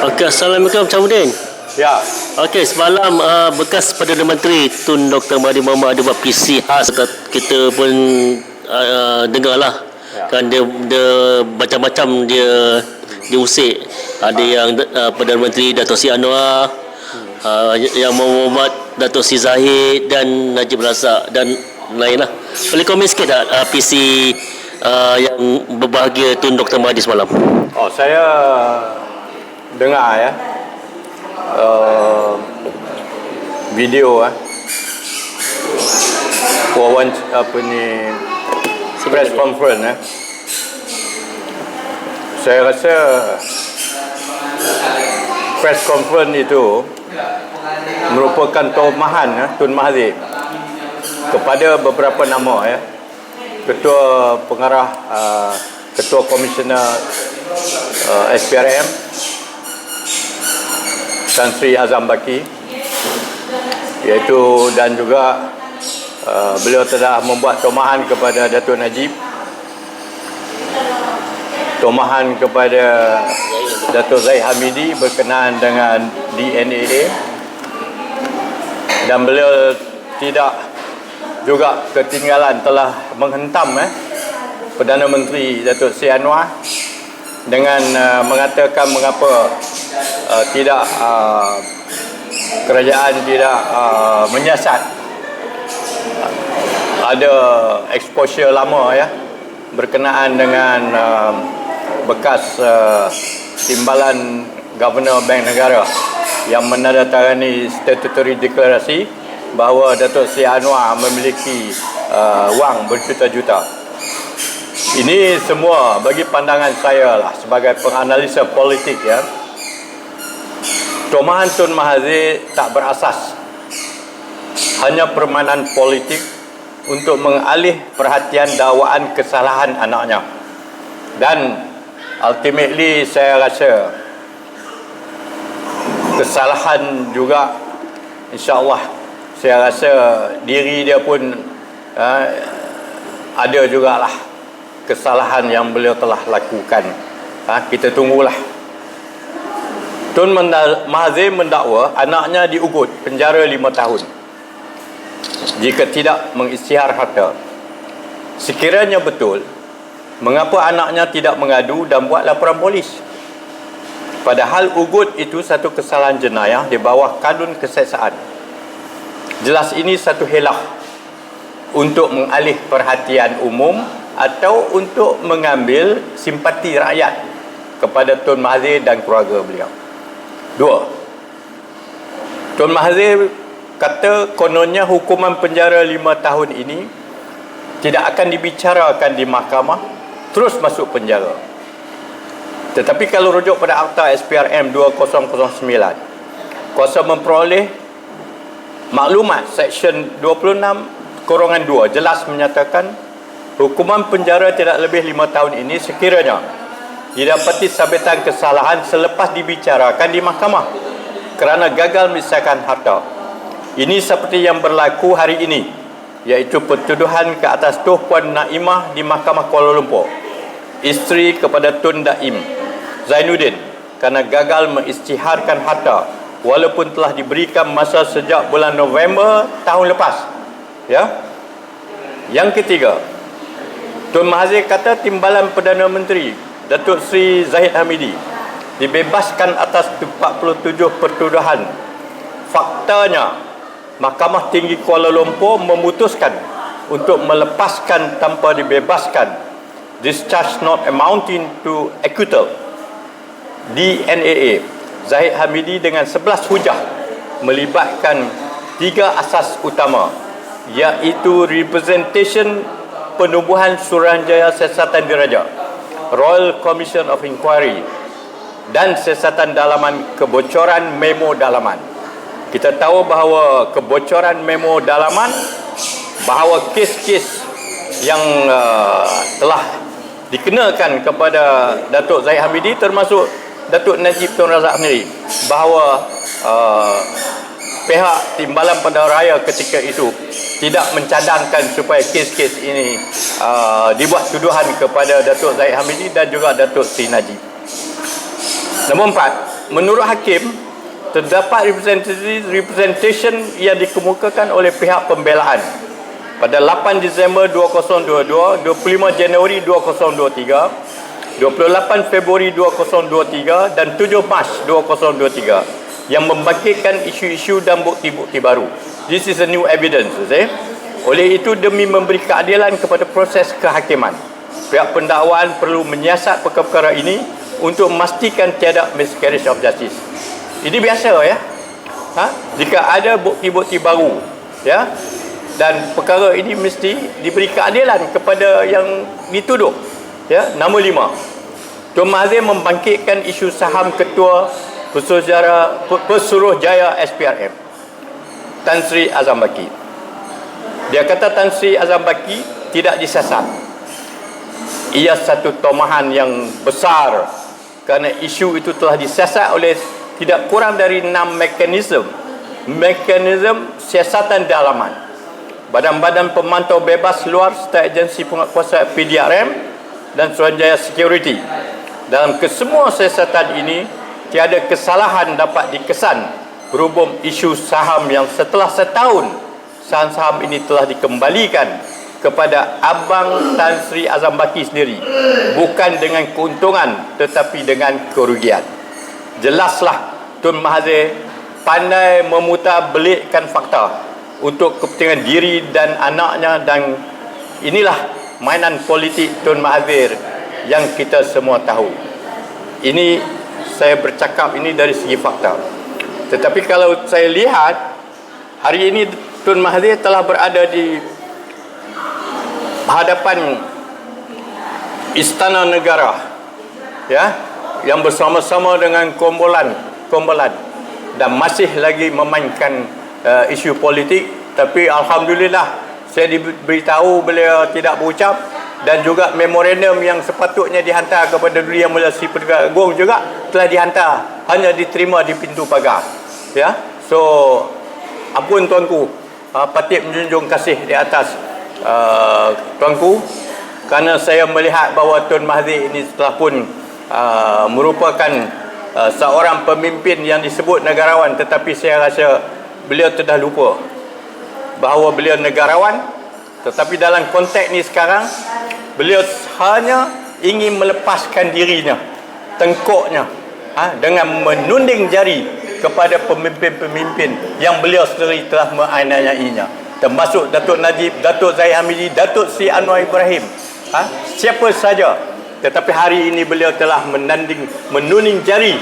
Okey, Assalamualaikum Camuddin. Ya. Okey, semalam bekas Perdana Menteri Tun Dr. Mahathir Mohamad ada buat PC khas. Kita pun dengarlah. Ya. Kan dia macam-macam dia diusik. Ada yang Perdana Menteri Dato' Sri Anwar, yang Muhammad Dato' Sri Zahid dan Najib Razak dan lainlah. Boleh komen sikit tak PC yang berbahagia Tun Dr. Mahathir semalam? Oh, saya dengar ya video press conference Saya rasa press conference itu merupakan tomahan Tun Mahathir kepada beberapa nama ketua pengarah, ketua komisioner SPRM Tan Sri Azam Baki, iaitu, dan juga beliau telah membuat tomahan kepada Datuk Najib, tomahan kepada Datuk Zahid Hamidi berkenaan dengan DNAA, dan beliau tidak juga ketinggalan telah menghentam Perdana Menteri Datuk Sri Anwar dengan mengatakan mengapa tidak kerajaan tidak menyiasat ada exposure lama berkenaan dengan bekas timbalan Governor Bank Negara yang menandatangani statutory deklarasi bahawa Datuk Sri Anwar memiliki wang berjuta-juta. Ini semua bagi pandangan saya sebagai penganalisa politik tomahan Tun Mahathir tak berasas, hanya permainan politik untuk mengalih perhatian dakwaan kesalahan anaknya. Dan ultimately saya rasa kesalahan juga, insya-Allah saya rasa diri dia pun ada jugalah kesalahan yang beliau telah lakukan. Kita tunggulah. Tun Mahathir mendakwa anaknya diugut penjara 5 tahun jika tidak mengisytihar harta. Sekiranya betul, mengapa anaknya tidak mengadu dan buat laporan polis? Padahal ugut itu satu kesalahan jenayah di bawah kanun keseksaan. Jelas ini satu helah untuk mengalih perhatian umum atau untuk mengambil simpati rakyat kepada Tun Mahathir dan keluarga beliau. 2. Tun Mahathir kata kononnya hukuman penjara 5 tahun ini tidak akan dibicarakan di mahkamah, terus masuk penjara. Tetapi kalau rujuk pada Akta SPRM 2009, kuasa memperoleh maklumat Seksyen 26/2 jelas menyatakan hukuman penjara tidak lebih 5 tahun ini sekiranya didapati sabitan kesalahan selepas dibicarakan di mahkamah kerana gagal menyelesaikan harta. Ini seperti yang berlaku hari ini, iaitu pertuduhan ke atas Tuh Puan Naimah di Mahkamah Kuala Lumpur, isteri kepada Tun Daim Zainuddin, kerana gagal mengisytiharkan harta walaupun telah diberikan masa sejak bulan November tahun lepas. Yang ketiga, Tun Mahathir kata timbalan Perdana Menteri Datuk Sri Zahid Hamidi dibebaskan atas 47 pertuduhan. Faktanya, Mahkamah Tinggi Kuala Lumpur memutuskan untuk melepaskan tanpa dibebaskan, discharge not amounting to acquittal, DNAA, Zahid Hamidi dengan 11 hujah melibatkan 3 asas utama, iaitu representation penubuhan Suruhanjaya Siasatan Diraja, Royal Commission of Inquiry, dan siasatan dalaman kebocoran memo dalaman. Kita tahu bahawa kebocoran memo dalaman, bahawa kes-kes yang telah dikenakan kepada Datuk Zahid Hamidi termasuk Datuk Najib Tun Razak sendiri, bahawa pihak Timbalan Bandaraya ketika itu tidak mencadangkan supaya kes-kes ini dibuat tuduhan kepada Datuk Zahid Hamidi dan juga Datuk Sri Najib. Nombor 4, menurut hakim terdapat representation yang dikemukakan oleh pihak pembelaan pada 8 Disember 2022, 25 Januari 2023, 28 Februari 2023 dan 7 Mac 2023 yang membangkitkan isu-isu dan bukti-bukti baru. This is a new evidence. Oleh itu, demi memberi keadilan kepada proses kehakiman, pihak pendakwaan perlu menyiasat perkara ini untuk memastikan tiada miscarriage of justice. Ini biasa ya. Jika ada bukti-bukti baru ya, dan perkara ini mesti diberi keadilan kepada yang dituduh. Ya, nombor 5. Tun Mahathir membangkitkan isu saham Ketua Pesuruhjaya SPRM, Tan Sri Azam Baki. Dia kata Tan Sri Azam Baki tidak disasar. Ia satu tomahan yang besar kerana isu itu telah disiasat oleh tidak kurang dari 6 mekanisme siasatan dalaman, badan-badan pemantau bebas luar serta agensi penguatkuasa PDRM dan Suruhanjaya Security. Dalam kesemua siasatan ini, tiada kesalahan dapat dikesan berhubung isu saham yang setelah setahun saham-saham ini telah dikembalikan kepada Abang Tan Sri Azam Baki sendiri, bukan dengan keuntungan tetapi dengan kerugian. Jelaslah Tun Mahathir pandai memutarbelikkan fakta untuk kepentingan diri dan anaknya, dan inilah mainan politik Tun Mahathir yang kita semua tahu. Ini saya bercakap ini dari segi fakta. Tetapi kalau saya lihat hari ini Tun Mahathir telah berada di hadapan Istana Negara ya, yang bersama-sama dengan kumpulan dan masih lagi memainkan isu politik. Tapi alhamdulillah saya diberitahu beliau tidak berucap, dan juga memorandum yang sepatutnya dihantar kepada Duli Yang Mulia Sri Pertugas Agong juga telah dihantar, hanya diterima di pintu pagar ya. So ampun tuanku, patut menjunjung kasih di atas tuanku, kerana saya melihat bahawa Tun Mahathir ini telah pun merupakan seorang pemimpin yang disebut negarawan, tetapi saya rasa beliau telah lupa bahawa beliau negarawan. Tetapi dalam konteks ni sekarang, beliau hanya ingin melepaskan dirinya, tengkuknya dengan menunding jari kepada pemimpin-pemimpin yang beliau sendiri telah menganiayainya, termasuk Datuk Najib, Datuk Zahid Hamidi, Datuk Sri Anwar Ibrahim, siapa saja. Tetapi hari ini beliau telah menunding jari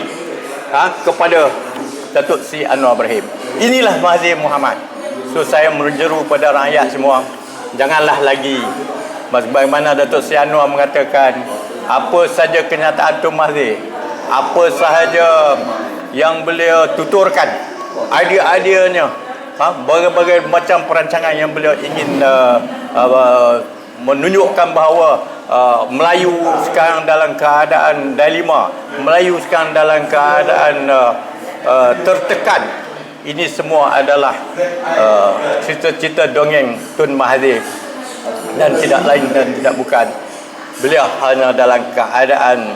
kepada Datuk Sri Anwar Ibrahim. Inilah Mahathir Mohamad. So saya menjeru pada rakyat semua, janganlah lagi bagaimana Datuk Sri Anwar mengatakan, apa saja kenyataan Tun Mahathir, apa sahaja yang beliau tuturkan, idea-ideanya, berbagai macam perancangan yang beliau ingin menunjukkan bahawa Melayu sekarang dalam keadaan dilema, Melayu sekarang dalam keadaan tertekan. Ini semua adalah cerita-cerita dongeng Tun Mahathir, dan tidak lain dan tidak bukan, beliau hanya dalam keadaan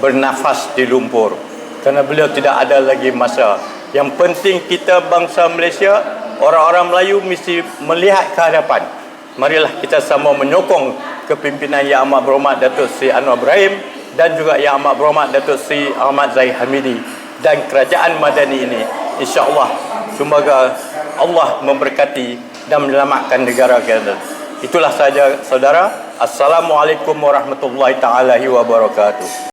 bernafas di lumpur, kerana beliau tidak ada lagi masa. Yang penting kita bangsa Malaysia, orang-orang Melayu mesti melihat ke hadapan. Marilah kita sama menyokong kepimpinan Yang Amat Berhormat Datuk Sri Anwar Ibrahim dan juga Yang Amat Berhormat Datuk Sri Ahmad Zahid Hamidi dan Kerajaan Madani ini. InsyaAllah semoga Allah memberkati dan menyelamatkan negara kita. Itulah saja saudara. Assalamualaikum warahmatullahi taala wabarakatuh.